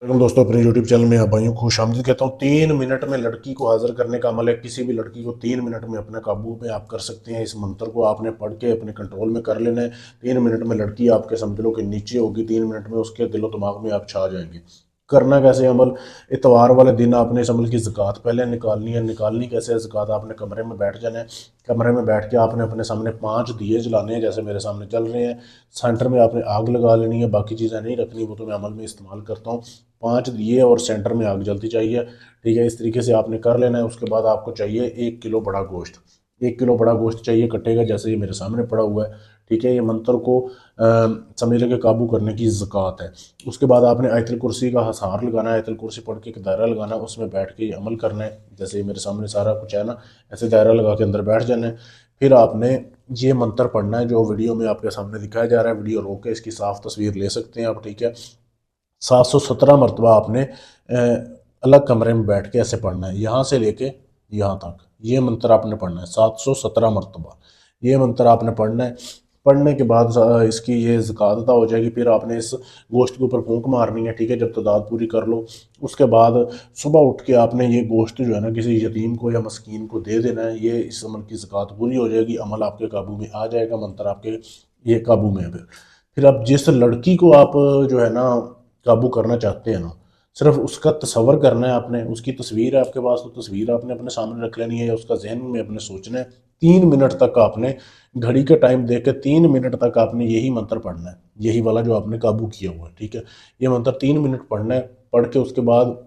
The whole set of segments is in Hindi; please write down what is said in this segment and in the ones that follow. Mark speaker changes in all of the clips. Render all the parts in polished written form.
Speaker 1: वेलकम दोस्तों, अपने यूट्यूब चैनल में आप भाइयों को खुशामदीद कहता हूँ। 3 मिनट में लड़की को हाजिर करने का अमल है। किसी भी लड़की को 3 मिनट में अपने काबू में आप कर सकते हैं। इस मंत्र को आपने पढ़ के अपने कंट्रोल में कर लेना है। 3 मिनट में लड़की आपके समझ लो कि नीचे होगी। 3 मिनट में उसके दिलो दिमाग में आप छा जाएंगे। करना कैसे अमल? इतवार वाले दिन आपने इस अमल की ज़कात पहले निकालनी है। निकालनी कैसे है ज़कात? आपने कमरे में बैठ जाना है। कमरे में बैठ के आपने अपने सामने 5 दिए जलाने हैं, जैसे मेरे सामने जल रहे हैं। सेंटर में आपने आग लगा लेनी है, बाकी चीज़ें नहीं रखनी, वो तो मैं अमल में इस्तेमाल करता हूँ। 5 दिए और सेंटर में आग जलती चाहिए। ठीक है, इस तरीके से आपने कर लेना है। उसके बाद आपको चाहिए 1 किलो बड़ा गोश्त। 1 किलो बड़ा गोश्त चाहिए कटेगा, जैसे ये मेरे सामने पड़ा हुआ है। ठीक है, ये मंत्र को समझ लेके काबू करने की ज़कात है। उसके बाद आपने आयतल कुर्सी का हसार लगाना है। आयतल कुर्सी पढ़ के एक दायरा लगाना है, उसमें बैठ के ये अमल करना है। जैसे ये मेरे सामने सारा कुछ है ना, ऐसे दायरा लगा के अंदर बैठ जाना है। फिर आपने ये मंत्र पढ़ना है जो वीडियो में आपके सामने दिखाया जा रहा है। वीडियो रोक के इसकी साफ तस्वीर ले सकते हैं आप। ठीक है, 717 मरतबा आपने अलग कमरे में बैठ के ऐसे पढ़ना है, यहाँ से लेके यहाँ तक। ये मंत्र आपने पढ़ना है 717 मरतबा। ये मंत्र आपने पढ़ना है। पढ़ने के बाद इसकी ये ज़कात अदा हो जाएगी। फिर आपने इस गोश्त के ऊपर फूंक मारनी है। ठीक है, जब तादाद पूरी कर लो, उसके बाद सुबह उठ के आपने ये गोश्त जो है ना किसी यतीम को या मस्कीन को दे देना है। ये इस अमल की ज़कात पूरी हो जाएगी। अमल आपके काबू में आ जाएगा। मंत्र आपके ये काबू में है। फिर अब जिस लड़की को आप जो है ना काबू करना चाहते हैं ना, सिर्फ उसका तसव्वुर करना है आपने। उसकी तस्वीर है आपके पास, तो तस्वीर आपने अपने सामने रख लेनी है या उसका जहन में अपने सोचना है। 3 मिनट तक आपने घड़ी का टाइम देकर 3 मिनट तक आपने यही मंत्र पढ़ना है, यही वाला जो आपने काबू किया हुआ है। ठीक है, ये मंत्र 3 मिनट पढ़ना है। पढ़ के उसके बाद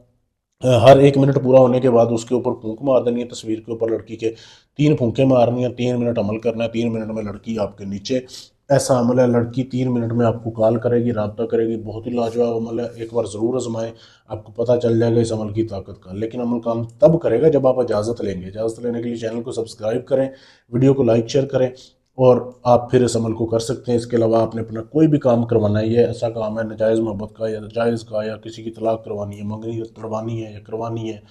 Speaker 1: हर 1 मिनट पूरा होने के बाद उसके ऊपर फूंक मार देनी है, तस्वीर के ऊपर लड़की के 3 फूंके मारनी है। 3 मिनट अमल करना है। 3 मिनट में लड़की आपके नीचे। ऐसा अमल है, लड़की 3 मिनट में आपको कॉल करेगी, रब्ता करेगी। बहुत ही लाजवाब अमल है, एक बार ज़रूर आजमाएं। आपको पता चल जाएगा इस अमल की ताकत का। लेकिन अमल काम तब करेगा जब आप इजाज़त लेंगे। इजाज़त लेने के लिए चैनल को सब्सक्राइब करें, वीडियो को लाइक शेयर करें, और आप फिर इस अमल को कर सकते हैं। इसके अलावा आपने अपना कोई भी काम करवाना है, ये ऐसा काम है नाजायज़ मोहब्बत का या जायज़ का, या किसी की तलाक करवानी है, मंगनी तड़वानी है या करवानी है,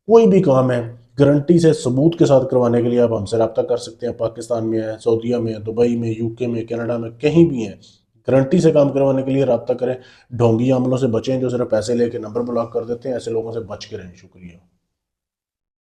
Speaker 1: कोई भी काम है, गारंटी से सबूत के साथ करवाने के लिए आप हमसे रब्ता कर सकते हैं। पाकिस्तान में है, सऊदीया में है, दुबई में, यूके में, कनाडा में, कहीं भी हैं। गारंटी से काम करवाने के लिए रब्ता करें। ढोंगी अमलों से बचें जो सिर्फ पैसे लेके नंबर ब्लॉक कर देते हैं। ऐसे लोगों से बच के रहें। शुक्रिया।